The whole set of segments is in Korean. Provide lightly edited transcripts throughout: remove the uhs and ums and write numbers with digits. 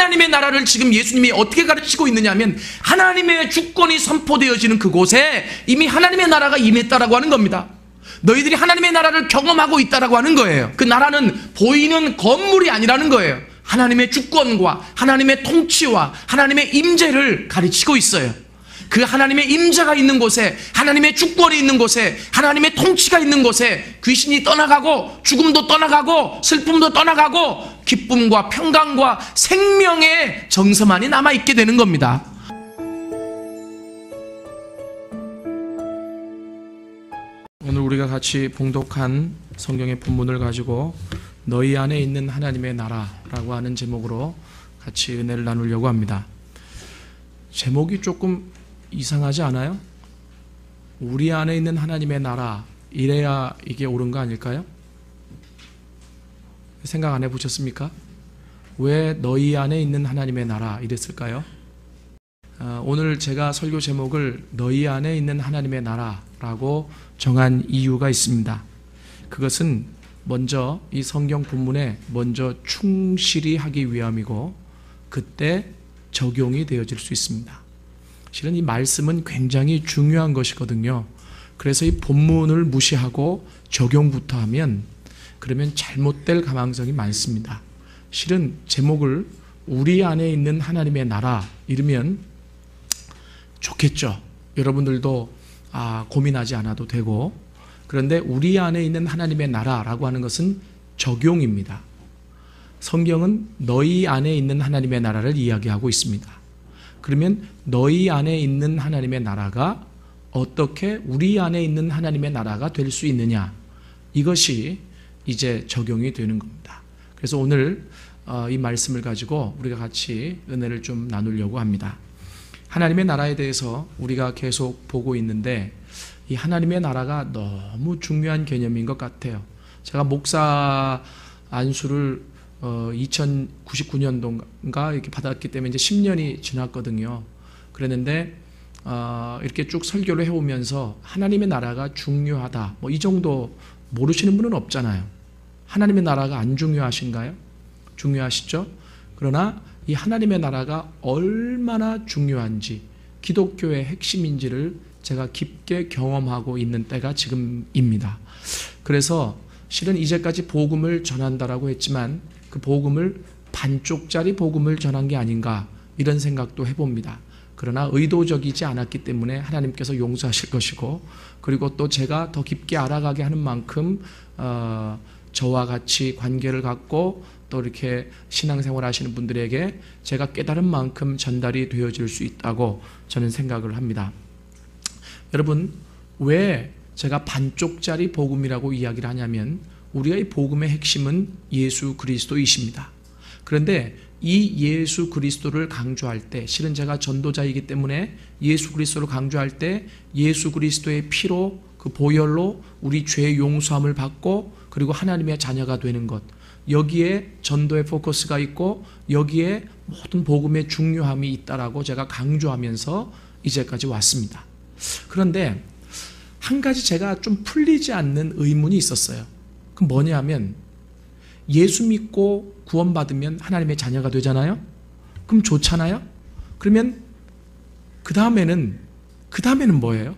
하나님의 나라를 지금 예수님이 어떻게 가르치고 있느냐 하면 하나님의 주권이 선포되어지는 그곳에 이미 하나님의 나라가 임했다라고 하는 겁니다. 너희들이 하나님의 나라를 경험하고 있다라고 하는 거예요. 그 나라는 보이는 건물이 아니라는 거예요. 하나님의 주권과 하나님의 통치와 하나님의 임재를 가르치고 있어요. 그 하나님의 임재가 있는 곳에, 하나님의 주권이 있는 곳에, 하나님의 통치가 있는 곳에 귀신이 떠나가고 죽음도 떠나가고 슬픔도 떠나가고 기쁨과 평강과 생명의 정서만이 남아있게 되는 겁니다. 오늘 우리가 같이 봉독한 성경의 본문을 가지고 너희 안에 있는 하나님의 나라라고 하는 제목으로 같이 은혜를 나누려고 합니다. 제목이 조금 이상하지 않아요? 우리 안에 있는 하나님의 나라, 이래야 이게 옳은 거 아닐까요? 생각 안 해보셨습니까? 왜 너희 안에 있는 하나님의 나라 이랬을까요? 오늘 제가 설교 제목을 너희 안에 있는 하나님의 나라라고 정한 이유가 있습니다. 그것은 먼저 이 성경 본문에 먼저 충실히 하기 위함이고 그때 적용이 되어질 수 있습니다. 실은 이 말씀은 굉장히 중요한 것이거든요. 그래서 이 본문을 무시하고 적용부터 하면 그러면 잘못될 가망성이 많습니다. 실은 제목을 우리 안에 있는 하나님의 나라 이르면 좋겠죠. 여러분들도 고민하지 않아도 되고, 그런데 우리 안에 있는 하나님의 나라라고 하는 것은 적용입니다. 성경은 너희 안에 있는 하나님의 나라를 이야기하고 있습니다. 그러면 너희 안에 있는 하나님의 나라가 어떻게 우리 안에 있는 하나님의 나라가 될 수 있느냐, 이것이 이제 적용이 되는 겁니다. 그래서 오늘 이 말씀을 가지고 우리가 같이 은혜를 좀 나누려고 합니다. 하나님의 나라에 대해서 우리가 계속 보고 있는데 이 하나님의 나라가 너무 중요한 개념인 것 같아요. 제가 목사 안수를 2099년도인가 이렇게 받았기 때문에 이제 10년이 지났거든요. 그랬는데 이렇게 쭉 설교를 해오면서 하나님의 나라가 중요하다, 뭐 이 정도 모르시는 분은 없잖아요. 하나님의 나라가 안 중요하신가요? 중요하시죠? 그러나 이 하나님의 나라가 얼마나 중요한지, 기독교의 핵심인지를 제가 깊게 경험하고 있는 때가 지금입니다. 그래서 실은 이제까지 복음을 전한다라고 했지만 그 복음을 반쪽짜리 복음을 전한 게 아닌가, 이런 생각도 해봅니다. 그러나 의도적이지 않았기 때문에 하나님께서 용서하실 것이고, 그리고 또 제가 더 깊게 알아가게 하는 만큼 저와 같이 관계를 갖고 또 이렇게 신앙생활 하시는 분들에게 제가 깨달은 만큼 전달이 되어질 수 있다고 저는 생각을 합니다. 여러분, 왜 제가 반쪽짜리 복음이라고 이야기를 하냐면 우리가 이 복음의 핵심은 예수 그리스도이십니다. 그런데 이 예수 그리스도를 강조할 때, 실은 제가 전도자이기 때문에 예수 그리스도를 강조할 때 예수 그리스도의 피로, 그 보혈로 우리 죄의 용서함을 받고 그리고 하나님의 자녀가 되는 것, 여기에 전도의 포커스가 있고 여기에 모든 복음의 중요함이 있다라고 제가 강조하면서 이제까지 왔습니다. 그런데 한 가지 제가 좀 풀리지 않는 의문이 있었어요. 그럼 뭐냐면 예수 믿고 구원받으면 하나님의 자녀가 되잖아요. 그럼 좋잖아요. 그러면 그 다음에는 뭐예요?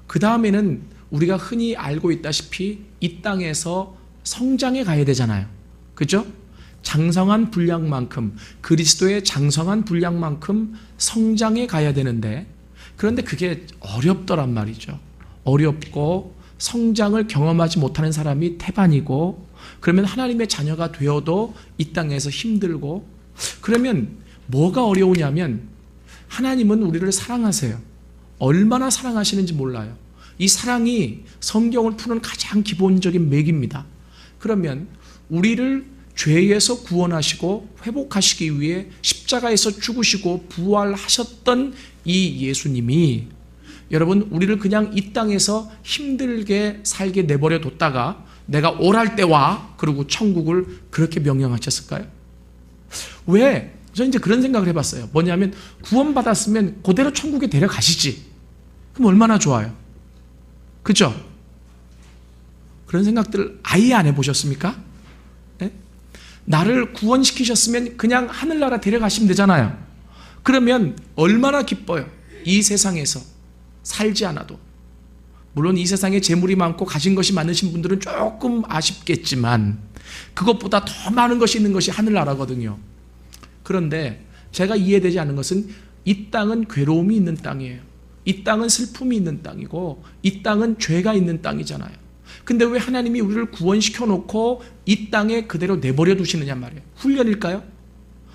그 다음에는 우리가 흔히 알고 있다시피 이 땅에서 성장해 가야 되잖아요. 그죠? 장성한 분량만큼, 그리스도의 장성한 분량만큼 성장해 가야 되는데, 그런데 그게 어렵더란 말이죠. 어렵고 성장을 경험하지 못하는 사람이 태반이고, 그러면 하나님의 자녀가 되어도 이 땅에서 힘들고, 그러면 뭐가 어려우냐면 하나님은 우리를 사랑하세요. 얼마나 사랑하시는지 몰라요. 이 사랑이 성경을 푸는 가장 기본적인 맥입니다. 그러면 우리를 죄에서 구원하시고 회복하시기 위해 십자가에서 죽으시고 부활하셨던 이 예수님이, 여러분, 우리를 그냥 이 땅에서 힘들게 살게 내버려 뒀다가 내가 오랄 때 와, 그리고 천국을 그렇게 명령하셨을까요? 왜? 저는 이제 그런 생각을 해봤어요. 뭐냐면 구원받았으면 그대로 천국에 데려가시지. 그럼 얼마나 좋아요. 그죠? 그런 생각들을 아예 안 해보셨습니까? 네? 나를 구원시키셨으면 그냥 하늘나라 데려가시면 되잖아요. 그러면 얼마나 기뻐요. 이 세상에서 살지 않아도. 물론 이 세상에 재물이 많고 가진 것이 많으신 분들은 조금 아쉽겠지만 그것보다 더 많은 것이 있는 것이 하늘나라거든요. 그런데 제가 이해되지 않는 것은 이 땅은 괴로움이 있는 땅이에요. 이 땅은 슬픔이 있는 땅이고 이 땅은 죄가 있는 땅이잖아요. 근데 왜 하나님이 우리를 구원시켜 놓고 이 땅에 그대로 내버려 두시느냐 말이에요. 훈련일까요?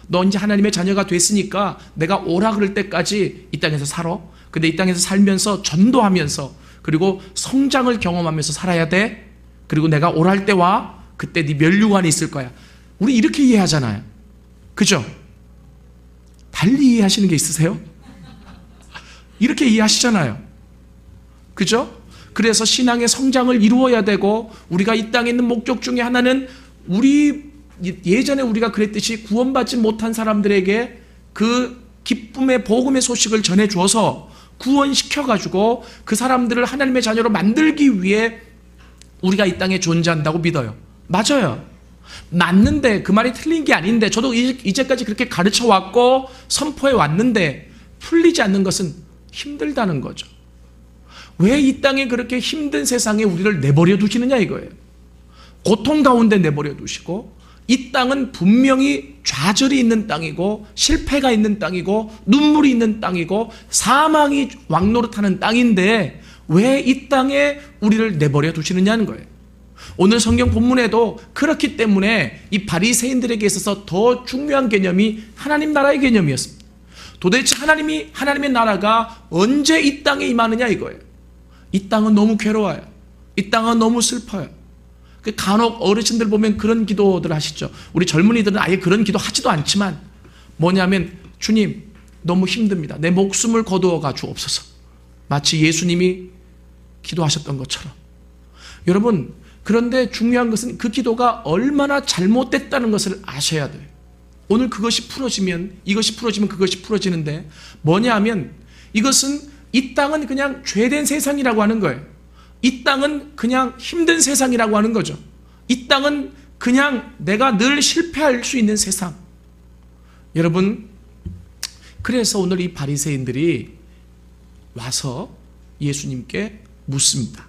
너 이제 하나님의 자녀가 됐으니까 내가 오라 그럴 때까지 이 땅에서 살아. 근데 이 땅에서 살면서 전도하면서 그리고 성장을 경험하면서 살아야 돼. 그리고 내가 오랄 때 와. 그때 네 면류관이 있을 거야. 우리 이렇게 이해하잖아요. 그죠? 달리 이해하시는 게 있으세요? 이렇게 이해하시잖아요. 그죠? 그래서 신앙의 성장을 이루어야 되고 우리가 이 땅에 있는 목적 중에 하나는 예전에 우리가 그랬듯이 구원받지 못한 사람들에게 그 기쁨의 복음의 소식을 전해주어서 구원시켜가지고 그 사람들을 하나님의 자녀로 만들기 위해 우리가 이 땅에 존재한다고 믿어요. 맞아요. 맞는데 그 말이 틀린 게 아닌데 저도 이제까지 그렇게 가르쳐 왔고 선포해 왔는데 풀리지 않는 것은 힘들다는 거죠. 왜 이 땅에 그렇게 힘든 세상에 우리를 내버려 두시느냐 이거예요. 고통 가운데 내버려 두시고 이 땅은 분명히 좌절이 있는 땅이고 실패가 있는 땅이고 눈물이 있는 땅이고 사망이 왕노릇하는 땅인데 왜 이 땅에 우리를 내버려 두시느냐는 거예요. 오늘 성경 본문에도 그렇기 때문에 이 바리새인들에게 있어서 더 중요한 개념이 하나님 나라의 개념이었습니다. 도대체 하나님의 나라가 언제 이 땅에 임하느냐 이거예요. 이 땅은 너무 괴로워요. 이 땅은 너무 슬퍼요. 간혹 어르신들 보면 그런 기도들 하시죠. 우리 젊은이들은 아예 그런 기도 하지도 않지만 뭐냐면 주님 너무 힘듭니다. 내 목숨을 거두어가 주옵소서. 마치 예수님이 기도하셨던 것처럼. 여러분 그런데 중요한 것은 그 기도가 얼마나 잘못됐다는 것을 아셔야 돼요. 오늘 그것이 풀어지면 이것이 풀어지면 그것이 풀어지는데 뭐냐 하면 이것은 이 땅은 그냥 죄된 세상이라고 하는 거예요. 이 땅은 그냥 힘든 세상이라고 하는 거죠. 이 땅은 그냥 내가 늘 실패할 수 있는 세상. 여러분 그래서 오늘 이 바리새인들이 와서 예수님께 묻습니다.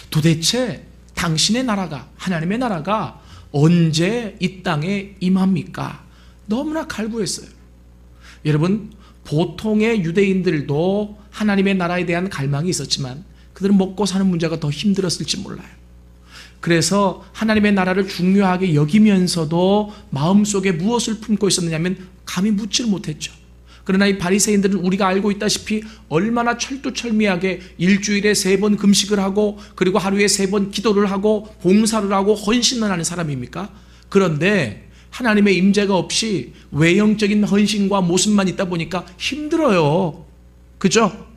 도대체 당신의 나라가 하나님의 나라가 언제 이 땅에 임합니까? 너무나 갈구했어요. 여러분 보통의 유대인들도 하나님의 나라에 대한 갈망이 있었지만 그들은 먹고 사는 문제가 더 힘들었을지 몰라요. 그래서 하나님의 나라를 중요하게 여기면서도 마음속에 무엇을 품고 있었느냐면 감히 묻지를 못했죠. 그러나 이 바리새인들은 우리가 알고 있다시피 얼마나 철두철미하게 일주일에 3번 금식을 하고 그리고 하루에 3번 기도를 하고 봉사를 하고 헌신을 하는 사람입니까? 그런데 하나님의 임재가 없이 외형적인 헌신과 모습만 있다 보니까 힘들어요. 그죠?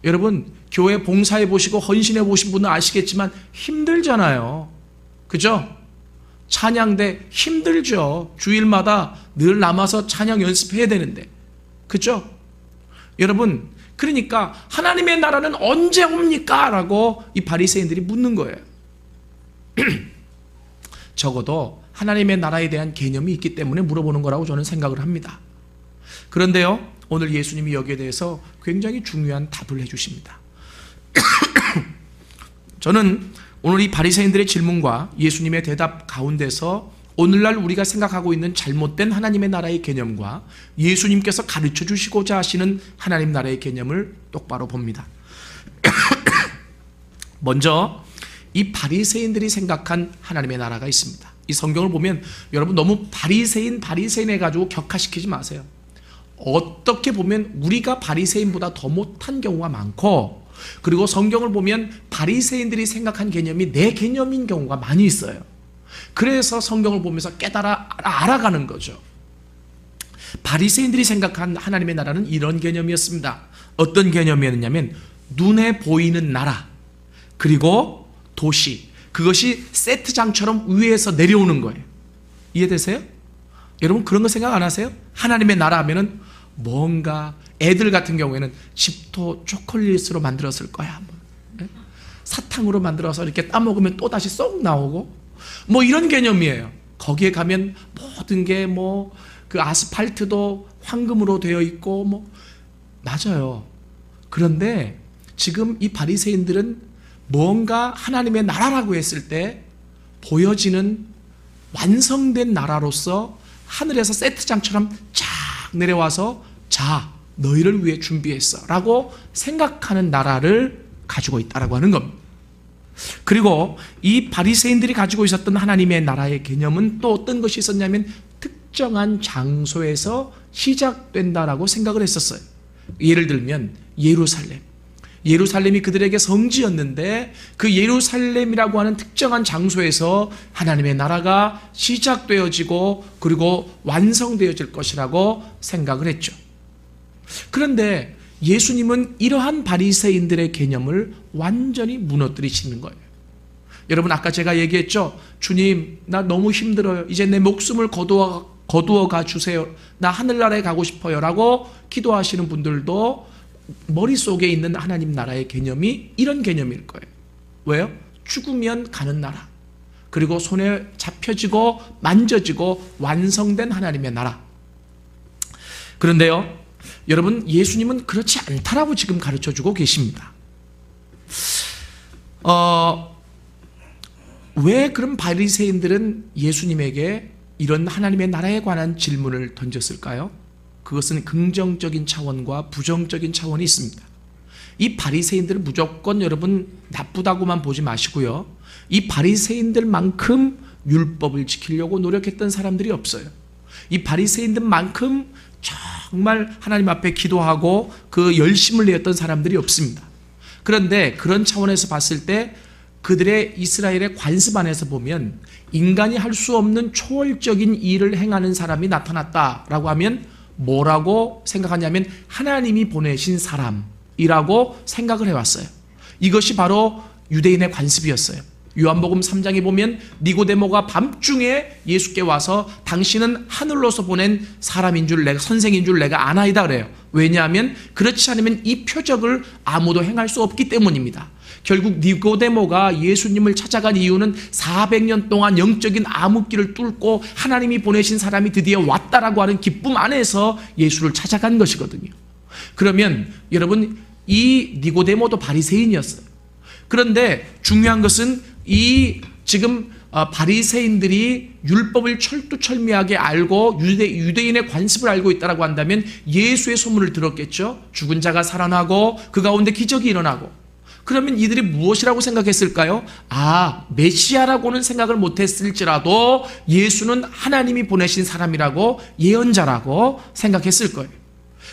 여러분 교회 봉사해 보시고 헌신해 보신 분은 아시겠지만 힘들잖아요. 그죠? 찬양대 힘들죠. 주일마다 늘 남아서 찬양 연습해야 되는데. 그죠? 여러분 그러니까 하나님의 나라는 언제 옵니까? 라고 이 바리새인들이 묻는 거예요. 적어도 하나님의 나라에 대한 개념이 있기 때문에 물어보는 거라고 저는 생각을 합니다. 그런데요 오늘 예수님이 여기에 대해서 굉장히 중요한 답을 해주십니다. 저는 오늘 이 바리새인들의 질문과 예수님의 대답 가운데서 오늘날 우리가 생각하고 있는 잘못된 하나님의 나라의 개념과 예수님께서 가르쳐 주시고자 하시는 하나님 나라의 개념을 똑바로 봅니다. 먼저 이 바리새인들이 생각한 하나님의 나라가 있습니다. 이 성경을 보면 여러분 너무 바리새인 해가지고 격화시키지 마세요. 어떻게 보면 우리가 바리새인보다 더 못한 경우가 많고 그리고 성경을 보면 바리새인들이 생각한 개념이 내 개념인 경우가 많이 있어요. 그래서 성경을 보면서 알아가는 거죠. 바리새인들이 생각한 하나님의 나라는 이런 개념이었습니다. 어떤 개념이었냐면 눈에 보이는 나라 그리고 도시 그것이 세트장처럼 위에서 내려오는 거예요. 이해되세요? 여러분 그런 거 생각 안 하세요? 하나님의 나라 하면은 뭔가 애들 같은 경우에는 집도 초콜릿으로 만들었을 거야. 사탕으로 만들어서 이렇게 따먹으면 또 다시 쏙 나오고 뭐 이런 개념이에요. 거기에 가면 모든 게 뭐 그 아스팔트도 황금으로 되어 있고 뭐 맞아요. 그런데 지금 이 바리새인들은 뭔가 하나님의 나라라고 했을 때 보여지는 완성된 나라로서 하늘에서 세트장처럼 쫙 내려와서 자, 너희를 위해 준비했어 라고 생각하는 나라를 가지고 있다라고 하는 겁니다. 그리고 이 바리새인들이 가지고 있었던 하나님의 나라의 개념은 또 어떤 것이 있었냐면 특정한 장소에서 시작된다라고 생각을 했었어요. 예를 들면 예루살렘이 그들에게 성지였는데 그 예루살렘이라고 하는 특정한 장소에서 하나님의 나라가 시작되어지고 그리고 완성되어질 것이라고 생각을 했죠. 그런데 예수님은 이러한 바리새인들의 개념을 완전히 무너뜨리시는 거예요. 여러분 아까 제가 얘기했죠. 주님 나 너무 힘들어요. 이제 내 목숨을 거두어 가 주세요. 나 하늘나라에 가고 싶어요 라고 기도하시는 분들도 머릿속에 있는 하나님 나라의 개념이 이런 개념일 거예요. 왜요? 죽으면 가는 나라, 그리고 손에 잡혀지고 만져지고 완성된 하나님의 나라. 그런데요 여러분 예수님은 그렇지 않다라고 지금 가르쳐주고 계십니다. 왜 그럼 바리새인들은 예수님에게 이런 하나님의 나라에 관한 질문을 던졌을까요? 그것은 긍정적인 차원과 부정적인 차원이 있습니다. 이 바리새인들은 무조건 여러분 나쁘다고만 보지 마시고요. 이 바리새인들만큼 율법을 지키려고 노력했던 사람들이 없어요. 이 바리새인들만큼 정말 하나님 앞에 기도하고 그 열심을 내었던 사람들이 없습니다. 그런데 그런 차원에서 봤을 때 그들의 이스라엘의 관습 안에서 보면 인간이 할 수 없는 초월적인 일을 행하는 사람이 나타났다라고 하면 뭐라고 생각하냐면 하나님이 보내신 사람이라고 생각을 해왔어요. 이것이 바로 유대인의 관습이었어요. 요한복음 3장에 보면 니고데모가 밤중에 예수께 와서 당신은 하늘로서 보낸 사람인 줄 내가 선생인 줄 내가 아나이다 그래요. 왜냐하면 그렇지 않으면 이 표적을 아무도 행할 수 없기 때문입니다. 결국 니고데모가 예수님을 찾아간 이유는 400년 동안 영적인 암흑기를 뚫고 하나님이 보내신 사람이 드디어 왔다라고 하는 기쁨 안에서 예수를 찾아간 것이거든요. 그러면 여러분 이 니고데모도 바리새인이었어요. 그런데 중요한 것은 이 지금 바리새인들이 율법을 철두철미하게 알고 유대인의 관습을 알고 있다라고 한다면 예수의 소문을 들었겠죠. 죽은 자가 살아나고 그 가운데 기적이 일어나고. 그러면 이들이 무엇이라고 생각했을까요? 메시아라고는 생각을 못했을지라도 예수는 하나님이 보내신 사람이라고 예언자라고 생각했을 거예요.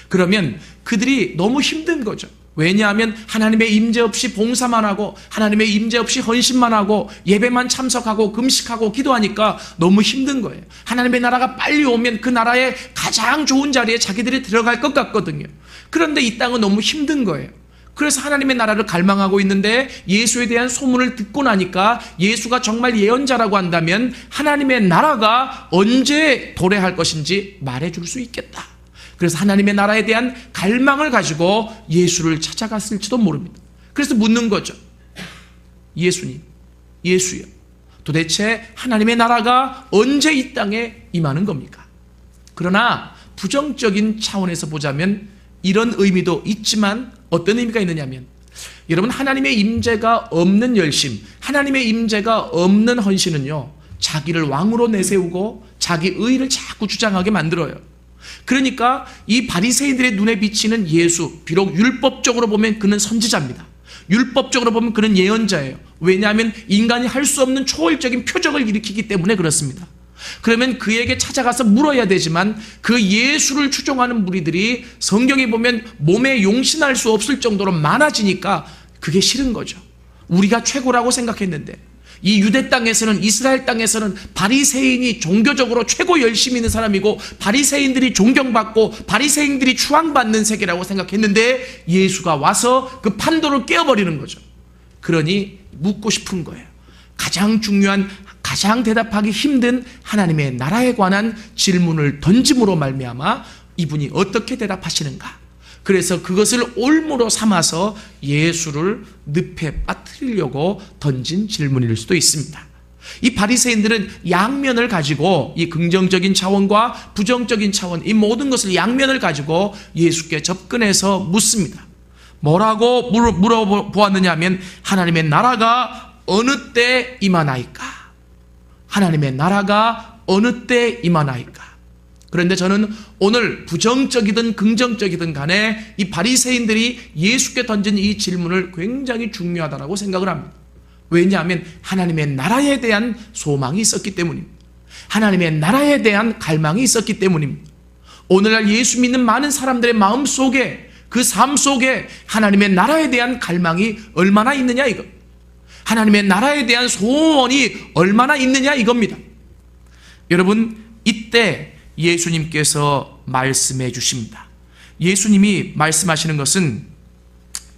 그러면 그들이 너무 힘든 거죠. 왜냐하면 하나님의 임재 없이 봉사만 하고 하나님의 임재 없이 헌신만 하고 예배만 참석하고 금식하고 기도하니까 너무 힘든 거예요. 하나님의 나라가 빨리 오면 그 나라의 가장 좋은 자리에 자기들이 들어갈 것 같거든요. 그런데 이 땅은 너무 힘든 거예요. 그래서 하나님의 나라를 갈망하고 있는데 예수에 대한 소문을 듣고 나니까 예수가 정말 예언자라고 한다면 하나님의 나라가 언제 도래할 것인지 말해줄 수 있겠다. 그래서 하나님의 나라에 대한 갈망을 가지고 예수를 찾아갔을지도 모릅니다. 그래서 묻는 거죠. 예수님, 예수여, 도대체 하나님의 나라가 언제 이 땅에 임하는 겁니까? 그러나 부정적인 차원에서 보자면 이런 의미도 있지만 어떤 의미가 있느냐면 여러분 하나님의 임재가 없는 열심, 하나님의 임재가 없는 헌신은요 자기를 왕으로 내세우고 자기 의를 자꾸 주장하게 만들어요. 그러니까 이 바리새인들의 눈에 비치는 예수, 비록 율법적으로 보면 그는 선지자입니다. 율법적으로 보면 그는 예언자예요. 왜냐하면 인간이 할 수 없는 초월적인 표적을 일으키기 때문에 그렇습니다. 그러면 그에게 찾아가서 물어야 되지만 그 예수를 추종하는 무리들이 성경에 보면 몸에 용신할 수 없을 정도로 많아지니까 그게 싫은 거죠. 우리가 최고라고 생각했는데 이 유대 땅에서는, 이스라엘 땅에서는 바리새인이 종교적으로 최고 열심히 있는 사람이고 바리새인들이 존경받고 바리새인들이 추앙받는 세계라고 생각했는데 예수가 와서 그 판도를 깨어버리는 거죠. 그러니 묻고 싶은 거예요. 가장 중요한, 가장 대답하기 힘든 하나님의 나라에 관한 질문을 던짐으로 말미암아 이분이 어떻게 대답하시는가. 그래서 그것을 올무로 삼아서 예수를 늪에 빠뜨리려고 던진 질문일 수도 있습니다. 이 바리새인들은 양면을 가지고 이 긍정적인 차원과 부정적인 차원, 이 모든 것을 양면을 가지고 예수께 접근해서 묻습니다. 뭐라고 물어보았느냐 하면 하나님의 나라가 어느 때 임하나이까? 하나님의 나라가 어느 때 임하나이까? 그런데 저는 오늘 부정적이든 긍정적이든 간에 이 바리새인들이 예수께 던진 이 질문을 굉장히 중요하다고 생각을 합니다. 왜냐하면 하나님의 나라에 대한 소망이 있었기 때문입니다. 하나님의 나라에 대한 갈망이 있었기 때문입니다. 오늘날 예수 믿는 많은 사람들의 마음속에, 그 삶 속에 하나님의 나라에 대한 갈망이 얼마나 있느냐 이거. 하나님의 나라에 대한 소원이 얼마나 있느냐 이겁니다. 여러분, 이때 예수님께서 말씀해 주십니다. 예수님이 말씀하시는 것은,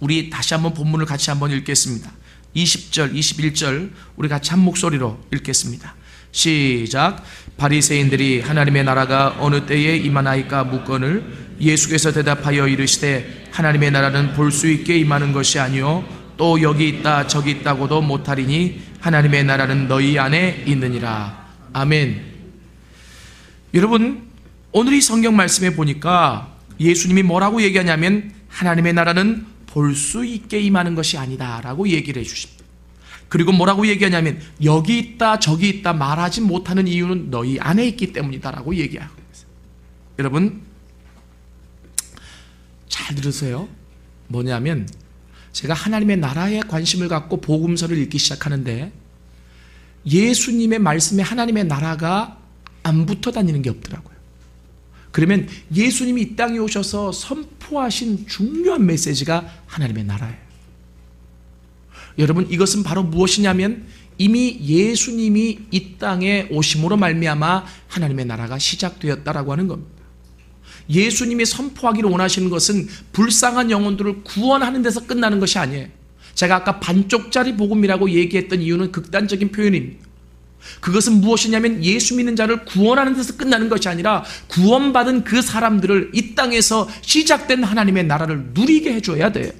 우리 다시 한번 본문을 같이 한번 읽겠습니다. 20절, 21절 우리 같이 한 목소리로 읽겠습니다. 시작. 바리새인들이 하나님의 나라가 어느 때에 임하나이까 묻거늘 예수께서 대답하여 이르시되 하나님의 나라는 볼 수 있게 임하는 것이 아니요 또 여기 있다 저기 있다고도 못하리니 하나님의 나라는 너희 안에 있느니라. 아멘. 여러분, 오늘 이 성경 말씀에 보니까 예수님이 뭐라고 얘기하냐면 하나님의 나라는 볼 수 있게 임하는 것이 아니다 라고 얘기를 해주십니다. 그리고 뭐라고 얘기하냐면 여기 있다 저기 있다 말하지 못하는 이유는 너희 안에 있기 때문이다 라고 얘기하고 있어요. 여러분, 잘 들으세요. 뭐냐면 제가 하나님의 나라에 관심을 갖고 복음서를 읽기 시작하는데 예수님의 말씀에 하나님의 나라가 안 붙어 다니는 게 없더라고요. 그러면 예수님이 이 땅에 오셔서 선포하신 중요한 메시지가 하나님의 나라예요. 여러분, 이것은 바로 무엇이냐면 이미 예수님이 이 땅에 오심으로 말미암아 하나님의 나라가 시작되었다라고 하는 겁니다. 예수님이 선포하기를 원하시는 것은 불쌍한 영혼들을 구원하는 데서 끝나는 것이 아니에요. 제가 아까 반쪽짜리 복음이라고 얘기했던 이유는 극단적인 표현입니다. 그것은 무엇이냐면 예수 믿는 자를 구원하는 데서 끝나는 것이 아니라 구원받은 그 사람들을 이 땅에서 시작된 하나님의 나라를 누리게 해줘야 돼요.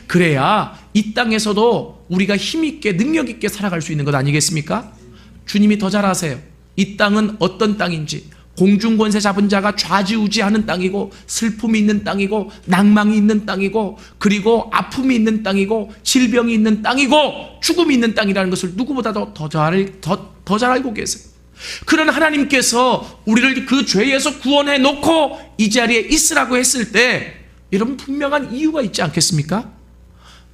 그래야 이 땅에서도 우리가 힘있게 능력있게 살아갈 수 있는 것 아니겠습니까? 주님이 더 잘 아세요. 이 땅은 어떤 땅인지, 공중권세 잡은 자가 좌지우지하는 땅이고 슬픔이 있는 땅이고 낭망이 있는 땅이고 그리고 아픔이 있는 땅이고 질병이 있는 땅이고 죽음이 있는 땅이라는 것을 누구보다도 더 잘 알고 계세요. 그런 하나님께서 우리를 그 죄에서 구원해 놓고 이 자리에 있으라고 했을 때 여러분, 분명한 이유가 있지 않겠습니까?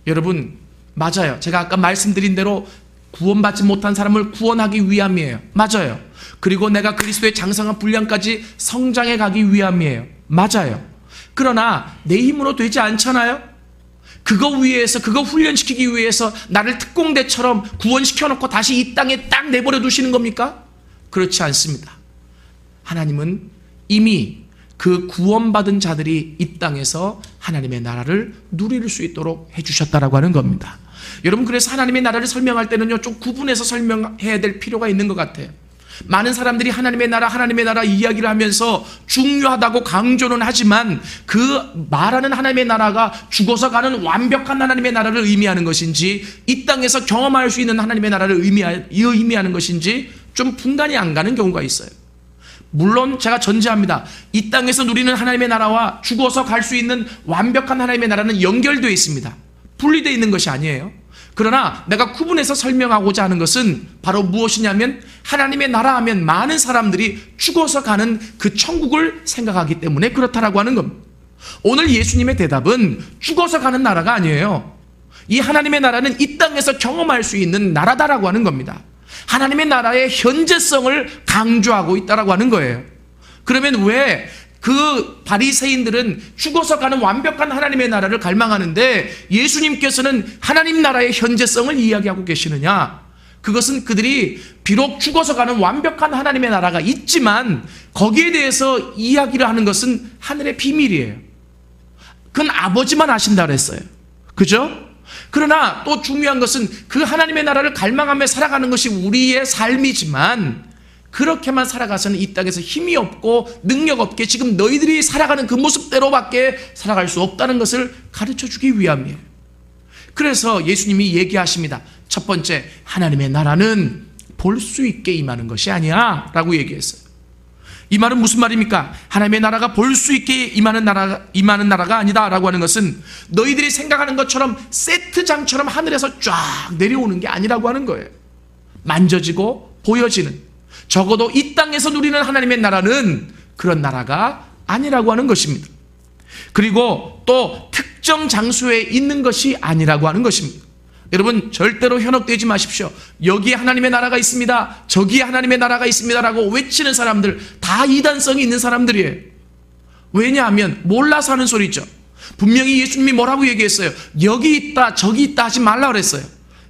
여러분, 맞아요. 제가 아까 말씀드린 대로 구원받지 못한 사람을 구원하기 위함이에요. 맞아요. 그리고 내가 그리스도의 장성한 분량까지 성장해 가기 위함이에요. 맞아요. 그러나 내 힘으로 되지 않잖아요. 그거 위해서, 그거 훈련시키기 위해서 나를 특공대처럼 구원시켜놓고 다시 이 땅에 딱 내버려 두시는 겁니까? 그렇지 않습니다. 하나님은 이미 그 구원받은 자들이 이 땅에서 하나님의 나라를 누릴 수 있도록 해주셨다라고 하는 겁니다. 여러분, 그래서 하나님의 나라를 설명할 때는요, 좀 구분해서 설명해야 될 필요가 있는 것 같아요. 많은 사람들이 하나님의 나라 이야기를 하면서 중요하다고 강조는 하지만 그 말하는 하나님의 나라가 죽어서 가는 완벽한 하나님의 나라를 의미하는 것인지 이 땅에서 경험할 수 있는 하나님의 나라를 의미하는 것인지 좀 분간이 안 가는 경우가 있어요. 물론 제가 전제합니다. 이 땅에서 누리는 하나님의 나라와 죽어서 갈 수 있는 완벽한 하나님의 나라는 연결되어 있습니다. 분리되어 있는 것이 아니에요. 그러나 내가 구분해서 설명하고자 하는 것은 바로 무엇이냐면 하나님의 나라 하면 많은 사람들이 죽어서 가는 그 천국을 생각하기 때문에 그렇다라고 하는 겁니다. 오늘 예수님의 대답은 죽어서 가는 나라가 아니에요. 이 하나님의 나라는 이 땅에서 경험할 수 있는 나라다라고 하는 겁니다. 하나님의 나라의 현재성을 강조하고 있다라고 하는 거예요. 그러면 왜 그 바리새인들은 죽어서 가는 완벽한 하나님의 나라를 갈망하는데 예수님께서는 하나님 나라의 현재성을 이야기하고 계시느냐? 그것은 그들이 비록 죽어서 가는 완벽한 하나님의 나라가 있지만 거기에 대해서 이야기를 하는 것은 하늘의 비밀이에요. 그건 아버지만 아신다 그랬어요. 그죠? 그러나 또 중요한 것은 그 하나님의 나라를 갈망하며 살아가는 것이 우리의 삶이지만 그렇게만 살아가서는 이 땅에서 힘이 없고 능력 없게 지금 너희들이 살아가는 그 모습대로밖에 살아갈 수 없다는 것을 가르쳐주기 위함이에요. 그래서 예수님이 얘기하십니다. 첫 번째, 하나님의 나라는 볼 수 있게 임하는 것이 아니야 라고 얘기했어요. 이 말은 무슨 말입니까? 하나님의 나라가 볼 수 있게 임하는 나라가 아니다 라고 하는 것은 너희들이 생각하는 것처럼 세트장처럼 하늘에서 쫙 내려오는 게 아니라고 하는 거예요. 만져지고 보여지는, 적어도 이 땅에서 누리는 하나님의 나라는 그런 나라가 아니라고 하는 것입니다. 그리고 또 특정 장소에 있는 것이 아니라고 하는 것입니다. 여러분, 절대로 현혹되지 마십시오. 여기에 하나님의 나라가 있습니다, 저기에 하나님의 나라가 있습니다 라고 외치는 사람들 다 이단성이 있는 사람들이에요. 왜냐하면 몰라서 하는 소리죠. 분명히 예수님이 뭐라고 얘기했어요? 여기 있다 저기 있다 하지 말라 그랬어요.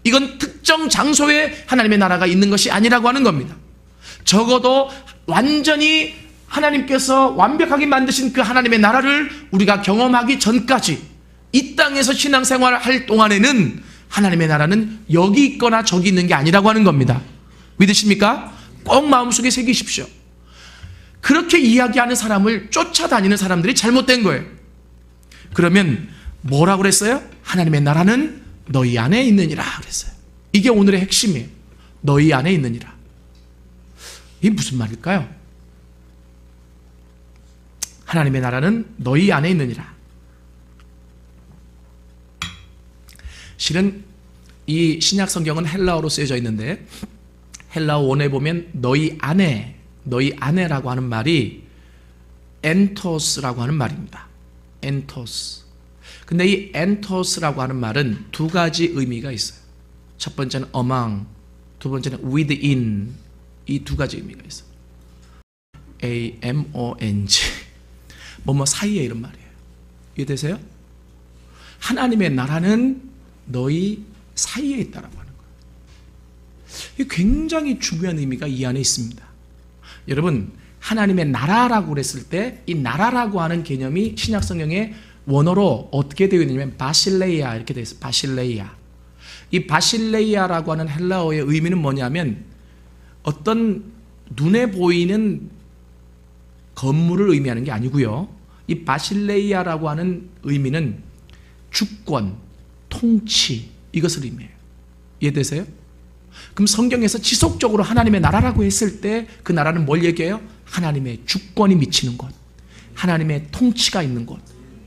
이건 특정 장소에 하나님의 나라가 있는 것이 아니라고 하는 겁니다. 적어도 완전히 하나님께서 완벽하게 만드신 그 하나님의 나라를 우리가 경험하기 전까지 이 땅에서 신앙생활을 할 동안에는 하나님의 나라는 여기 있거나 저기 있는 게 아니라고 하는 겁니다. 믿으십니까? 꼭 마음속에 새기십시오. 그렇게 이야기하는 사람을 쫓아다니는 사람들이 잘못된 거예요. 그러면 뭐라고 그랬어요? 하나님의 나라는 너희 안에 있느니라 그랬어요. 이게 오늘의 핵심이에요. 너희 안에 있느니라. 이게 무슨 말일까요? 하나님의 나라는 너희 안에 있느니라. 실은 이 신약 성경은 헬라어로 쓰여져 있는데 헬라어 원에 보면 너희 안에라고 하는 말이 엔토스라고 하는 말입니다. 엔토스. 근데 이 엔토스라고 하는 말은 두 가지 의미가 있어요. 첫 번째는 among, 두 번째는 within. 이 두 가지 의미가 있어요. among. 뭐뭐 사이에 이런 말이에요. 이해되세요? 하나님의 나라는 너희 사이에 있다라고 하는 거예요. 이게 굉장히 중요한 의미가 이 안에 있습니다. 여러분, 하나님의 나라라고 그랬을 때 이 나라라고 하는 개념이 신약 성경에 원어로 어떻게 되어 있느냐면 바실레이아 이렇게 되어 있어요. 바실레이아. 이 바실레이아라고 하는 헬라어의 의미는 뭐냐면 어떤 눈에 보이는 건물을 의미하는 게 아니고요. 이 바실레이아라고 하는 의미는 주권, 통치, 이것을 의미해요. 이해되세요? 그럼 성경에서 지속적으로 하나님의 나라라고 했을 때 그 나라는 뭘 얘기해요? 하나님의 주권이 미치는 곳, 하나님의 통치가 있는 곳.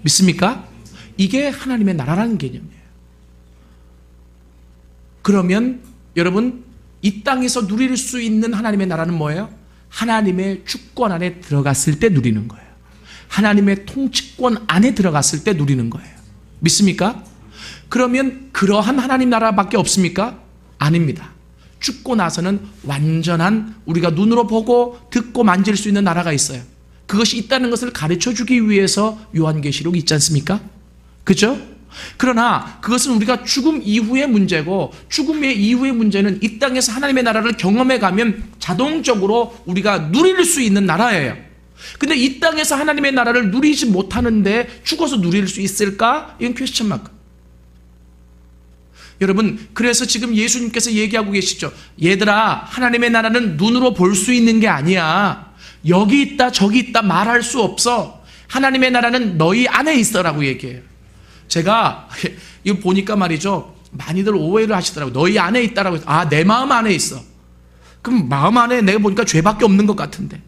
믿습니까? 이게 하나님의 나라라는 개념이에요. 그러면 여러분, 이 땅에서 누릴 수 있는 하나님의 나라는 뭐예요? 하나님의 주권 안에 들어갔을 때 누리는 거예요. 하나님의 통치권 안에 들어갔을 때 누리는 거예요. 믿습니까? 그러면 그러한 하나님 나라밖에 없습니까? 아닙니다. 죽고 나서는 완전한 우리가 눈으로 보고 듣고 만질 수 있는 나라가 있어요. 그것이 있다는 것을 가르쳐주기 위해서 요한계시록이 있지 않습니까? 그죠? 그러나 그것은 우리가 죽음 이후의 문제고, 죽음의 이후의 문제는 이 땅에서 하나님의 나라를 경험해 가면 자동적으로 우리가 누릴 수 있는 나라예요. 근데 이 땅에서 하나님의 나라를 누리지 못하는데 죽어서 누릴 수 있을까? 이건 퀘스천 마크. 여러분, 그래서 지금 예수님께서 얘기하고 계시죠. 얘들아, 하나님의 나라는 눈으로 볼 수 있는 게 아니야. 여기 있다 저기 있다 말할 수 없어. 하나님의 나라는 너희 안에 있어라고 얘기해요. 제가 이거 보니까 말이죠, 많이들 오해를 하시더라고요. 너희 안에 있다라고 해서, 아, 내 마음 안에 있어. 그럼 마음 안에 내가 보니까 죄밖에 없는 것 같은데,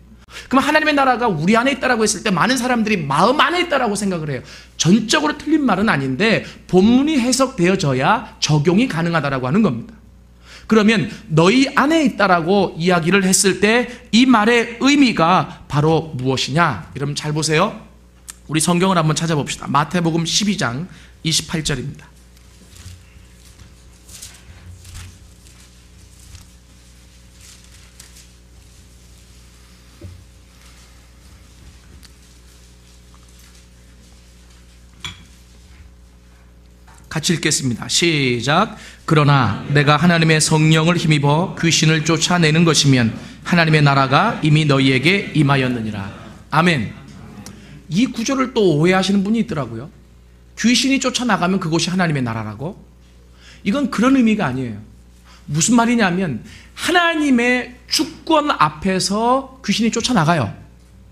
그럼 하나님의 나라가 우리 안에 있다라고 했을 때 많은 사람들이 마음 안에 있다라고 생각을 해요. 전적으로 틀린 말은 아닌데 본문이 해석되어져야 적용이 가능하다라고 하는 겁니다. 그러면 너희 안에 있다라고 이야기를 했을 때 이 말의 의미가 바로 무엇이냐? 여러분 잘 보세요. 우리 성경을 한번 찾아봅시다. 마태복음 12장 28절입니다. 같이 읽겠습니다. 시작. 그러나 내가 하나님의 성령을 힘입어 귀신을 쫓아내는 것이면 하나님의 나라가 이미 너희에게 임하였느니라. 아멘. 이 구절을 또 오해하시는 분이 있더라고요. 귀신이 쫓아나가면 그것이 하나님의 나라라고? 이건 그런 의미가 아니에요. 무슨 말이냐면 하나님의 주권 앞에서 귀신이 쫓아나가요.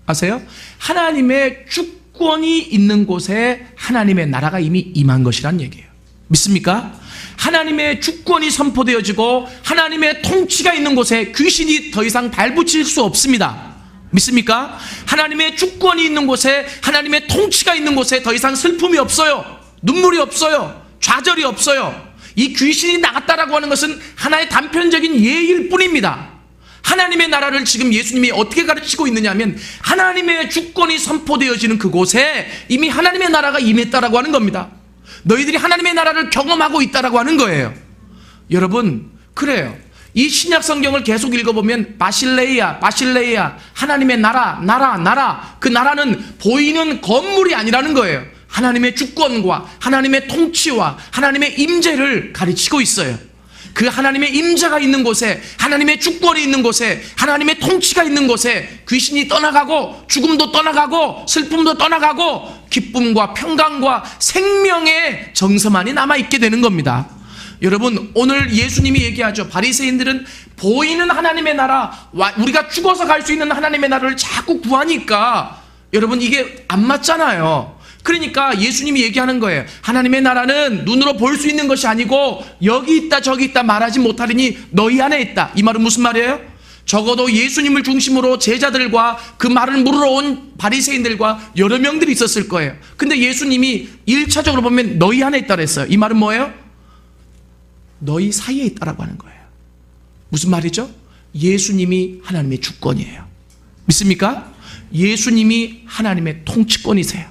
아세요? 하나님의 주권이 있는 곳에 하나님의 나라가 이미 임한 것이란 얘기예요. 믿습니까? 하나님의 주권이 선포되어지고 하나님의 통치가 있는 곳에 귀신이 더 이상 발붙일 수 없습니다. 믿습니까? 하나님의 주권이 있는 곳에, 하나님의 통치가 있는 곳에 더 이상 슬픔이 없어요. 눈물이 없어요. 좌절이 없어요. 이 귀신이 나갔다라고 하는 것은 하나의 단편적인 예일 뿐입니다. 하나님의 나라를 지금 예수님이 어떻게 가르치고 있느냐면 하나님의 주권이 선포되어지는 그곳에 이미 하나님의 나라가 임했다라고 하는 겁니다. 너희들이 하나님의 나라를 경험하고 있다라고 하는 거예요. 여러분, 그래요. 이 신약 성경을 계속 읽어보면 바실레이아 하나님의 나라, 그 나라는 보이는 건물이 아니라는 거예요. 하나님의 주권과 하나님의 통치와 하나님의 임재를 가르치고 있어요. 그 하나님의 임재가 있는 곳에, 하나님의 주권이 있는 곳에, 하나님의 통치가 있는 곳에 귀신이 떠나가고 죽음도 떠나가고 슬픔도 떠나가고 기쁨과 평강과 생명의 정서만이 남아있게 되는 겁니다. 여러분, 오늘 예수님이 얘기하죠. 바리새인들은 보이는 하나님의 나라, 우리가 죽어서 갈 수 있는 하나님의 나라를 자꾸 구하니까 여러분 이게 안 맞잖아요. 그러니까 예수님이 얘기하는 거예요. 하나님의 나라는 눈으로 볼 수 있는 것이 아니고 여기 있다 저기 있다 말하지 못하리니 너희 안에 있다. 이 말은 무슨 말이에요? 적어도 예수님을 중심으로 제자들과 그 말을 물으러 온 바리새인들과 여러 명들이 있었을 거예요. 근데 예수님이 1차적으로 보면 너희 안에 있다 그랬어요. 이 말은 뭐예요? 너희 사이에 있다라고 하는 거예요. 무슨 말이죠? 예수님이 하나님의 주권이에요. 믿습니까? 예수님이 하나님의 통치권이세요.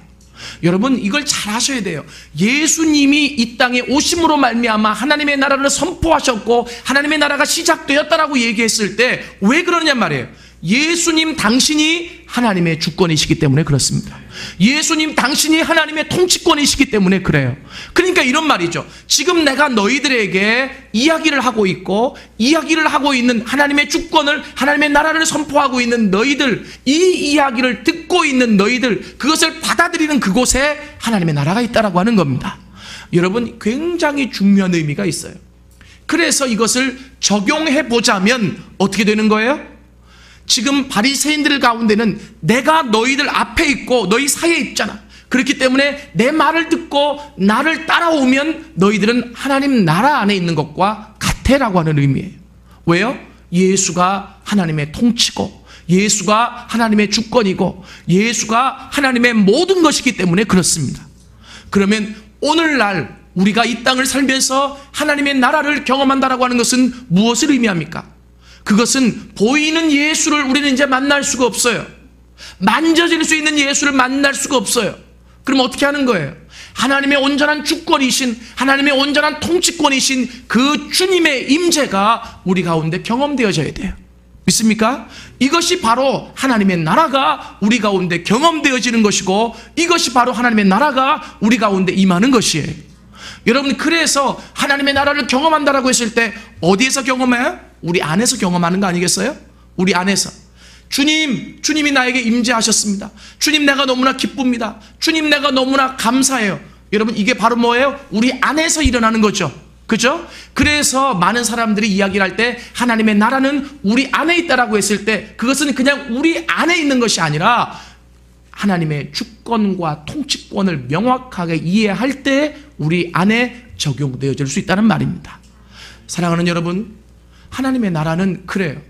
여러분, 이걸 잘 아셔야 돼요. 예수님이 이 땅에 오심으로 말미암아 하나님의 나라를 선포하셨고 하나님의 나라가 시작되었다라고 얘기했을 때 왜 그러냐 말이에요. 예수님 당신이 하나님의 주권이시기 때문에 그렇습니다. 예수님 당신이 하나님의 통치권이시기 때문에 그래요. 그러니까 이런 말이죠. 지금 내가 너희들에게 이야기를 하고 있고 이야기를 하고 있는 하나님의 주권을, 하나님의 나라를 선포하고 있는 너희들, 이 이야기를 듣고 있는 너희들, 그것을 받아들이는 그곳에 하나님의 나라가 있다라고 하는 겁니다. 여러분, 굉장히 중요한 의미가 있어요. 그래서 이것을 적용해 보자면 어떻게 되는 거예요? 지금 바리새인들 가운데는 내가 너희들 앞에 있고 너희 사이에 있잖아. 그렇기 때문에 내 말을 듣고 나를 따라오면 너희들은 하나님 나라 안에 있는 것과 같애라고 하는 의미예요. 왜요? 예수가 하나님의 통치고 예수가 하나님의 주권이고 예수가 하나님의 모든 것이기 때문에 그렇습니다. 그러면 오늘날 우리가 이 땅을 살면서 하나님의 나라를 경험한다라고 하는 것은 무엇을 의미합니까? 그것은 보이는 예수를 우리는 이제 만날 수가 없어요. 만져질 수 있는 예수를 만날 수가 없어요. 그럼 어떻게 하는 거예요? 하나님의 온전한 주권이신, 하나님의 온전한 통치권이신 그 주님의 임재가 우리 가운데 경험되어져야 돼요. 믿습니까? 이것이 바로 하나님의 나라가 우리 가운데 경험되어지는 것이고 이것이 바로 하나님의 나라가 우리 가운데 임하는 것이에요. 여러분, 그래서 하나님의 나라를 경험한다라고 했을 때 어디에서 경험해요? 우리 안에서 경험하는 거 아니겠어요? 우리 안에서. 주님이 나에게 임재하셨습니다. 주님, 내가 너무나 기쁩니다. 주님, 내가 너무나 감사해요. 여러분, 이게 바로 뭐예요? 우리 안에서 일어나는 거죠. 그죠? 그래서 많은 사람들이 이야기를 할 때 하나님의 나라는 우리 안에 있다라고 했을 때 그것은 그냥 우리 안에 있는 것이 아니라 하나님의 주권과 통치권을 명확하게 이해할 때 우리 안에 적용되어질 수 있다는 말입니다. 사랑하는 여러분, 하나님의 나라는 그래요.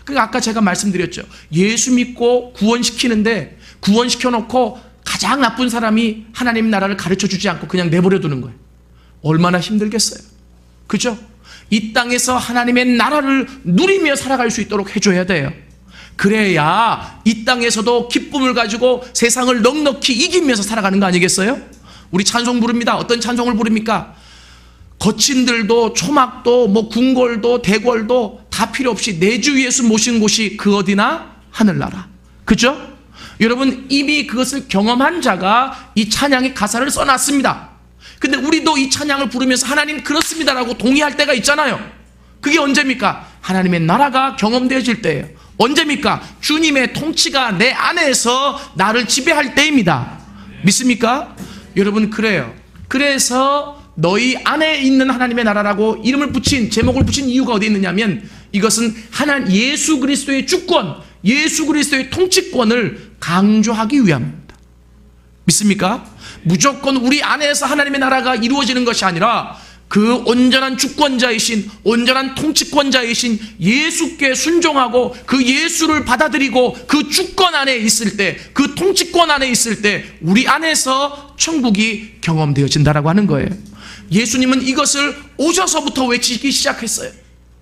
그러니까 아까 제가 말씀드렸죠. 예수 믿고 구원시키는데 구원시켜놓고 가장 나쁜 사람이 하나님 나라를 가르쳐주지 않고 그냥 내버려 두는 거예요. 얼마나 힘들겠어요. 그죠? 이 땅에서 하나님의 나라를 누리며 살아갈 수 있도록 해줘야 돼요. 그래야 이 땅에서도 기쁨을 가지고 세상을 넉넉히 이기면서 살아가는 거 아니겠어요? 우리 찬송 부릅니다. 어떤 찬송을 부릅니까? 거친들도 초막도 뭐 궁궐도 대궐도 다 필요 없이 내 주 예수 모신 곳이 그 어디나 하늘나라. 그죠? 여러분, 이미 그것을 경험한 자가 이 찬양의 가사를 써놨습니다. 근데 우리도 이 찬양을 부르면서 하나님 그렇습니다라고 동의할 때가 있잖아요. 그게 언제입니까? 하나님의 나라가 경험되어질 때예요. 언제입니까? 주님의 통치가 내 안에서 나를 지배할 때입니다. 믿습니까? 여러분, 그래요. 그래서 너희 안에 있는 하나님의 나라라고 이름을 붙인, 제목을 붙인 이유가 어디 있느냐면 이것은 예수 그리스도의 주권, 예수 그리스도의 통치권을 강조하기 위함입니다. 믿습니까? 무조건 우리 안에서 하나님의 나라가 이루어지는 것이 아니라 그 온전한 주권자이신, 온전한 통치권자이신 예수께 순종하고 그 예수를 받아들이고 그 주권 안에 있을 때, 그 통치권 안에 있을 때 우리 안에서 천국이 경험되어진다라고 하는 거예요. 예수님은 이것을 오셔서부터 외치기 시작했어요.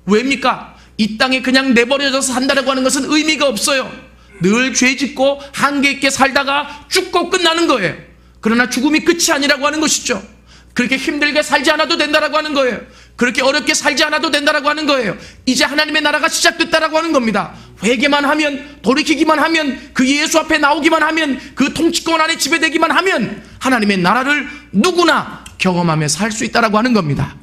왜입니까? 이 땅에 그냥 내버려져서 산다라고 하는 것은 의미가 없어요. 늘 죄짓고 한계 있게 살다가 죽고 끝나는 거예요. 그러나 죽음이 끝이 아니라고 하는 것이죠. 그렇게 힘들게 살지 않아도 된다라고 하는 거예요. 그렇게 어렵게 살지 않아도 된다라고 하는 거예요. 이제 하나님의 나라가 시작됐다라고 하는 겁니다. 회개만 하면, 돌이키기만 하면, 그 예수 앞에 나오기만 하면, 그 통치권 안에 지배되기만 하면 하나님의 나라를 누구나 경험하며 살 수 있다라고 하는 겁니다.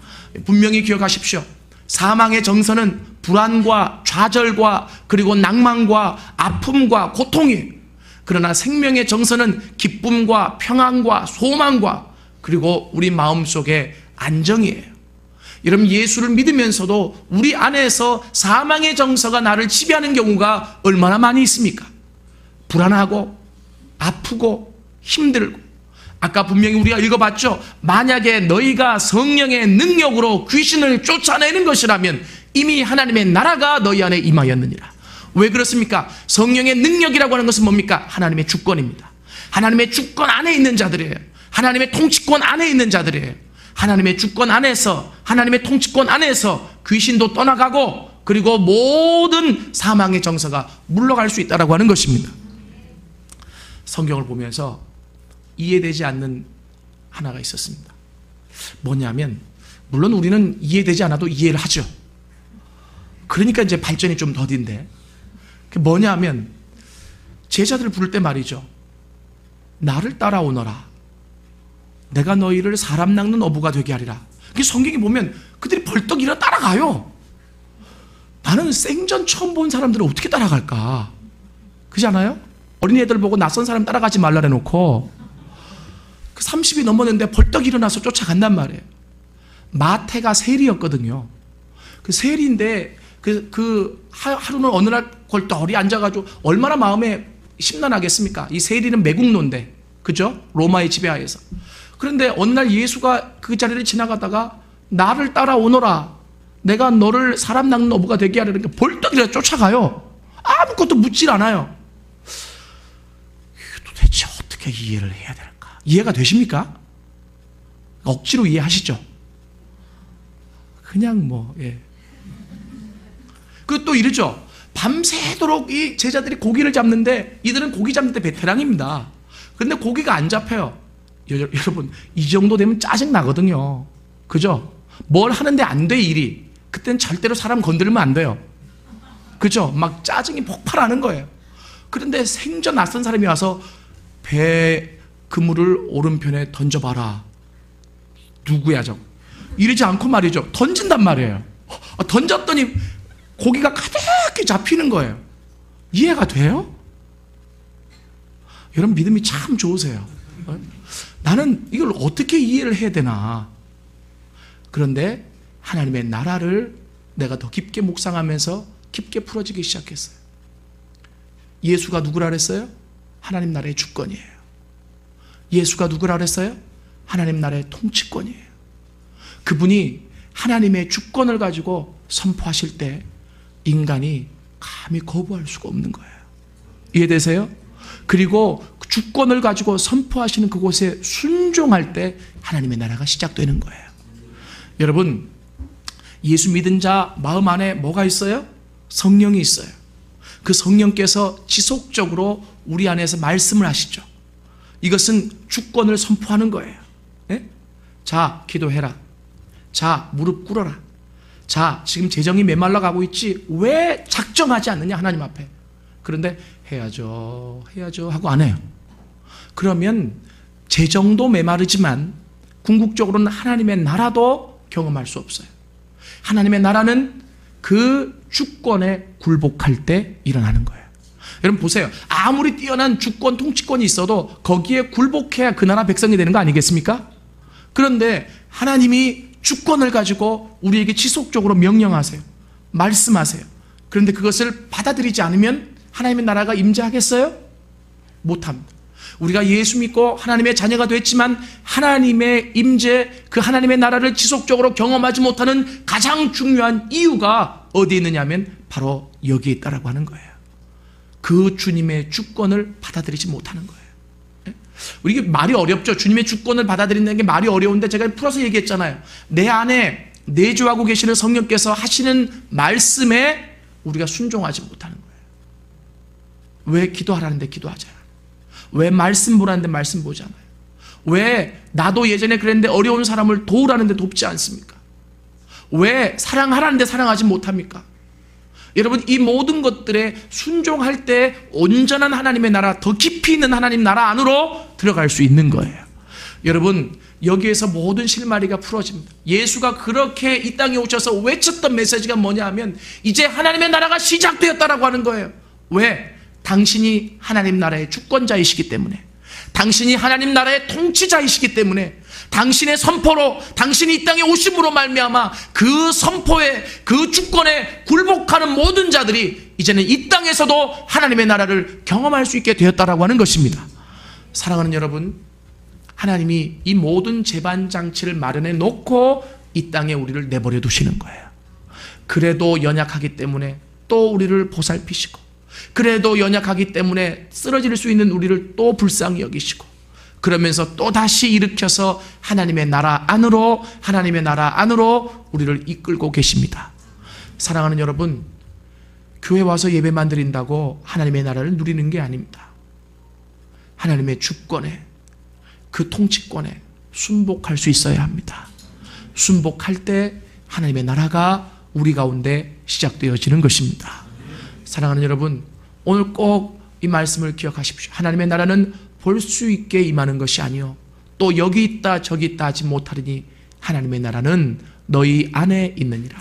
분명히 기억하십시오. 사망의 정서는 불안과 좌절과 그리고 낭만과 아픔과 고통이에요. 그러나 생명의 정서는 기쁨과 평안과 소망과 그리고 우리 마음속에 안정이에요. 여러분, 예수를 믿으면서도 우리 안에서 사망의 정서가 나를 지배하는 경우가 얼마나 많이 있습니까? 불안하고 아프고 힘들고. 아까 분명히 우리가 읽어봤죠. 만약에 너희가 성령의 능력으로 귀신을 쫓아내는 것이라면 이미 하나님의 나라가 너희 안에 임하였느니라. 왜 그렇습니까? 성령의 능력이라고 하는 것은 뭡니까? 하나님의 주권입니다. 하나님의 주권 안에 있는 자들이에요. 하나님의 통치권 안에 있는 자들이에요. 하나님의 주권 안에서, 하나님의 통치권 안에서 귀신도 떠나가고 그리고 모든 사망의 정서가 물러갈 수 있다고 하는 것입니다. 성경을 보면서 이해되지 않는 하나가 있었습니다. 뭐냐면, 물론 우리는 이해되지 않아도 이해를 하죠. 그러니까 이제 발전이 좀 더딘데, 그게 뭐냐면 제자들을 부를 때 말이죠. 나를 따라오너라. 내가 너희를 사람 낚는 어부가 되게 하리라. 성경에 보면 그들이 벌떡 일어나 따라가요. 나는 생전 처음 본 사람들을 어떻게 따라갈까? 그렇지 않아요? 어린애들 보고 낯선 사람 따라가지 말라 해놓고 30이 넘었는데 벌떡 일어나서 쫓아간단 말이에요. 마태가 세리였거든요. 그 세리인데 하루는 어느 날 골똘히 앉아가지고 얼마나 마음에 심란하겠습니까? 이 세리는 매국노인데, 그죠? 로마의 지배하에서. 그런데 어느 날 예수가 그 자리를 지나가다가 나를 따라오너라. 내가 너를 사람 낚는 어부가 되게 하려니까 벌떡 일어나 쫓아가요. 아무것도 묻질 않아요. 도대체 어떻게 이해를 해야 될까? 이해가 되십니까? 억지로 이해하시죠? 그냥 예. 그리고 또 이러죠. 밤새도록 이 제자들이 고기를 잡는데 이들은 고기 잡는 데 베테랑입니다. 그런데 고기가 안 잡혀요. 여러분, 이 정도 되면 짜증 나거든요. 그죠? 뭘 하는데 안 돼, 일이. 그때는 절대로 사람 건드리면 안 돼요. 그죠? 막 짜증이 폭발하는 거예요. 그런데 생전 낯선 사람이 와서 배 그물을 오른편에 던져봐라. 누구야, 저거? 이러지 않고 말이죠. 던진단 말이에요. 던졌더니 고기가 가득히 잡히는 거예요. 이해가 돼요? 여러분, 믿음이 참 좋으세요. 나는 이걸 어떻게 이해를 해야 되나? 그런데 하나님의 나라를 내가 더 깊게 묵상하면서 깊게 풀어지기 시작했어요. 예수가 누구라 그랬어요? 하나님 나라의 주권이에요. 예수가 누구라 그랬어요? 하나님 나라의 통치권이에요. 그분이 하나님의 주권을 가지고 선포하실 때 인간이 감히 거부할 수가 없는 거예요. 이해되세요? 그리고 주권을 가지고 선포하시는 그곳에 순종할 때 하나님의 나라가 시작되는 거예요. 여러분, 예수 믿은 자 마음 안에 뭐가 있어요? 성령이 있어요. 그 성령께서 지속적으로 우리 안에서 말씀을 하시죠. 이것은 주권을 선포하는 거예요. 네? 자, 기도해라. 자, 무릎 꿇어라. 자, 지금 재정이 메말라 가고 있지? 왜 작정하지 않느냐, 하나님 앞에. 그런데 해야죠 하고 안 해요. 그러면 재정도 메마르지만 궁극적으로는 하나님의 나라도 경험할 수 없어요. 하나님의 나라는 그 주권에 굴복할 때 일어나는 거예요. 여러분 보세요. 아무리 뛰어난 주권, 통치권이 있어도 거기에 굴복해야 그 나라 백성이 되는 거 아니겠습니까? 그런데 하나님이 주권을 가지고 우리에게 지속적으로 명령하세요. 말씀하세요. 그런데 그것을 받아들이지 않으면 하나님의 나라가 임재하겠어요? 못합니다. 우리가 예수 믿고 하나님의 자녀가 됐지만 하나님의 임재, 그 하나님의 나라를 지속적으로 경험하지 못하는 가장 중요한 이유가 어디에 있느냐면 바로 여기에 있다라고 하는 거예요. 그 주님의 주권을 받아들이지 못하는 거예요. 우리 이게 말이 어렵죠. 주님의 주권을 받아들인다는 게 말이 어려운데 제가 풀어서 얘기했잖아요. 내 안에 내주하고 계시는 성령께서 하시는 말씀에 우리가 순종하지 못하는 거예요. 왜 기도하라는데 기도하지 않아요? 왜 말씀 보라는데 말씀 보지 않아요? 왜 나도 예전에 그랬는데 어려운 사람을 도우라는데 돕지 않습니까? 왜 사랑하라는데 사랑하지 못합니까? 여러분, 이 모든 것들에 순종할 때 온전한 하나님의 나라, 더 깊이 있는 하나님 나라 안으로 들어갈 수 있는 거예요. 여러분, 여기에서 모든 실마리가 풀어집니다. 예수가 그렇게 이 땅에 오셔서 외쳤던 메시지가 뭐냐 하면 이제 하나님의 나라가 시작되었다라고 하는 거예요. 왜? 당신이 하나님 나라의 주권자이시기 때문에, 당신이 하나님 나라의 통치자이시기 때문에, 당신의 선포로, 당신이 이 땅에 오심으로 말미암아 그 선포에, 그 주권에 굴복하는 모든 자들이 이제는 이 땅에서도 하나님의 나라를 경험할 수 있게 되었다라고 하는 것입니다. 사랑하는 여러분, 하나님이 이 모든 재반장치를 마련해 놓고 이 땅에 우리를 내버려 두시는 거예요. 그래도 연약하기 때문에 또 우리를 보살피시고, 그래도 연약하기 때문에 쓰러질 수 있는 우리를 또 불쌍히 여기시고, 그러면서 또 다시 일으켜서 하나님의 나라 안으로, 하나님의 나라 안으로 우리를 이끌고 계십니다. 사랑하는 여러분, 교회 와서 예배만 드린다고 하나님의 나라를 누리는 게 아닙니다. 하나님의 주권에, 그 통치권에 순복할 수 있어야 합니다. 순복할 때 하나님의 나라가 우리 가운데 시작되어지는 것입니다. 사랑하는 여러분, 오늘 꼭 이 말씀을 기억하십시오. 하나님의 나라는 볼 수 있게 임하는 것이 아니요 또 여기 있다 저기 있다 하지 못하리니 하나님의 나라는 너희 안에 있느니라.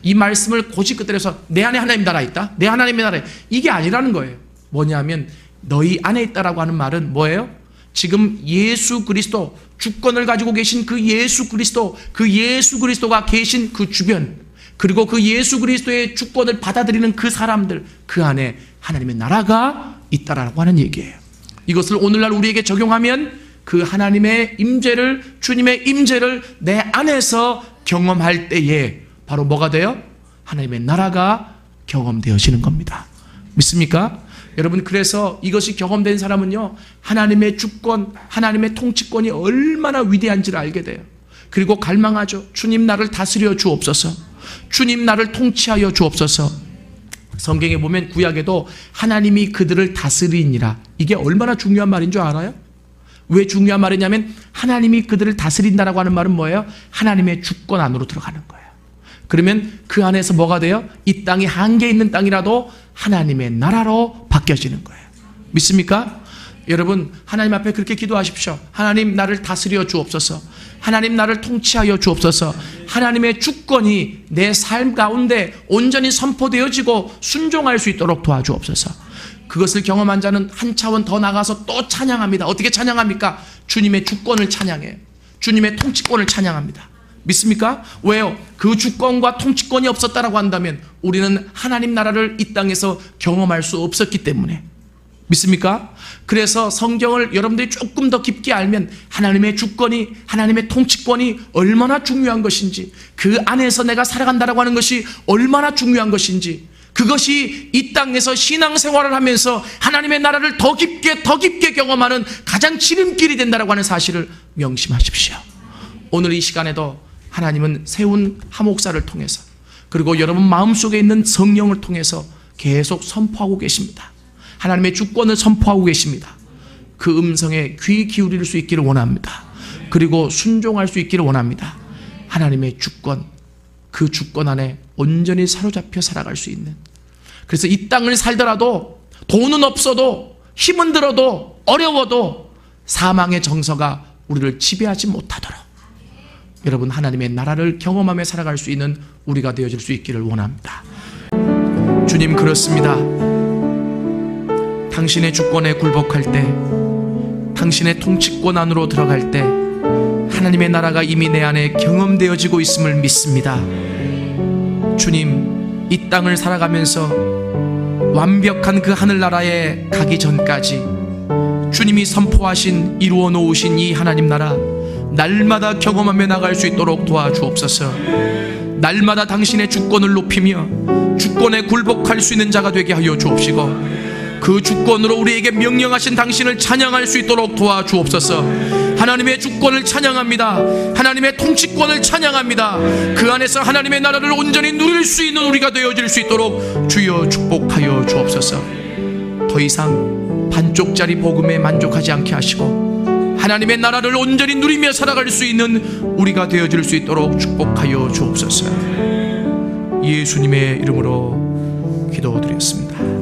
이 말씀을 고지 끝들여서 내 안에 하나님 나라 있다, 내 하나님의 나라, 이게 아니라는 거예요. 뭐냐면 너희 안에 있다라고 하는 말은 뭐예요? 지금 예수 그리스도, 주권을 가지고 계신 그 예수 그리스도가 계신 그 주변, 그리고 그 예수 그리스도의 주권을 받아들이는 그 사람들, 그 안에 하나님의 나라가 있다라고 하는 얘기예요. 이것을 오늘날 우리에게 적용하면 그 하나님의 임재를, 주님의 임재를 내 안에서 경험할 때에 바로 뭐가 돼요? 하나님의 나라가 경험되어지는 겁니다. 믿습니까? 여러분, 그래서 이것이 경험된 사람은요, 하나님의 주권, 하나님의 통치권이 얼마나 위대한지를 알게 돼요. 그리고 갈망하죠. 주님 나를 다스려 주옵소서, 주님 나를 통치하여 주옵소서. 성경에 보면 구약에도 하나님이 그들을 다스리니라, 이게 얼마나 중요한 말인 줄 알아요? 왜 중요한 말이냐면 하나님이 그들을 다스린다라고 하는 말은 뭐예요? 하나님의 주권 안으로 들어가는 거예요. 그러면 그 안에서 뭐가 돼요? 이 땅이 한계 있는 땅이라도 하나님의 나라로 바뀌어지는 거예요. 믿습니까? 여러분, 하나님 앞에 그렇게 기도하십시오. 하나님 나를 다스려 주옵소서, 하나님 나를 통치하여 주옵소서. 하나님의 주권이 내 삶 가운데 온전히 선포되어지고 순종할 수 있도록 도와주옵소서. 그것을 경험한 자는 한 차원 더 나가서 또 찬양합니다. 어떻게 찬양합니까? 주님의 주권을 찬양해요. 주님의 통치권을 찬양합니다. 믿습니까? 왜요? 그 주권과 통치권이 없었다라고 한다면 우리는 하나님 나라를 이 땅에서 경험할 수 없었기 때문에. 믿습니까? 그래서 성경을 여러분들이 조금 더 깊게 알면 하나님의 주권이, 하나님의 통치권이 얼마나 중요한 것인지, 그 안에서 내가 살아간다라고 하는 것이 얼마나 중요한 것인지, 그것이 이 땅에서 신앙생활을 하면서 하나님의 나라를 더 깊게 경험하는 가장 지름길이 된다라고 하는 사실을 명심하십시오. 오늘 이 시간에도 하나님은 세운 하목사를 통해서, 그리고 여러분 마음속에 있는 성령을 통해서 계속 선포하고 계십니다. 하나님의 주권을 선포하고 계십니다. 그 음성에 귀 기울일 수 있기를 원합니다. 그리고 순종할 수 있기를 원합니다. 하나님의 주권, 그 주권 안에 온전히 사로잡혀 살아갈 수 있는, 그래서 이 땅을 살더라도 돈은 없어도 힘은 들어도 어려워도 사망의 정서가 우리를 지배하지 못하도록 여러분 하나님의 나라를 경험하며 살아갈 수 있는 우리가 되어질 수 있기를 원합니다. 주님, 그렇습니다. 당신의 주권에 굴복할 때, 당신의 통치권 안으로 들어갈 때 하나님의 나라가 이미 내 안에 경험되어지고 있음을 믿습니다. 주님, 이 땅을 살아가면서 완벽한 그 하늘나라에 가기 전까지 주님이 선포하신 이루어 놓으신 이 하나님 나라 날마다 경험하며 나갈 수 있도록 도와주옵소서. 날마다 당신의 주권을 높이며 주권에 굴복할 수 있는 자가 되게 하여 주옵시고, 그 주권으로 우리에게 명령하신 당신을 찬양할 수 있도록 도와주옵소서. 하나님의 주권을 찬양합니다. 하나님의 통치권을 찬양합니다. 그 안에서 하나님의 나라를 온전히 누릴 수 있는 우리가 되어질 수 있도록 주여 축복하여 주옵소서. 더 이상 반쪽짜리 복음에 만족하지 않게 하시고 하나님의 나라를 온전히 누리며 살아갈 수 있는 우리가 되어질 수 있도록 축복하여 주옵소서. 예수님의 이름으로 기도드렸습니다.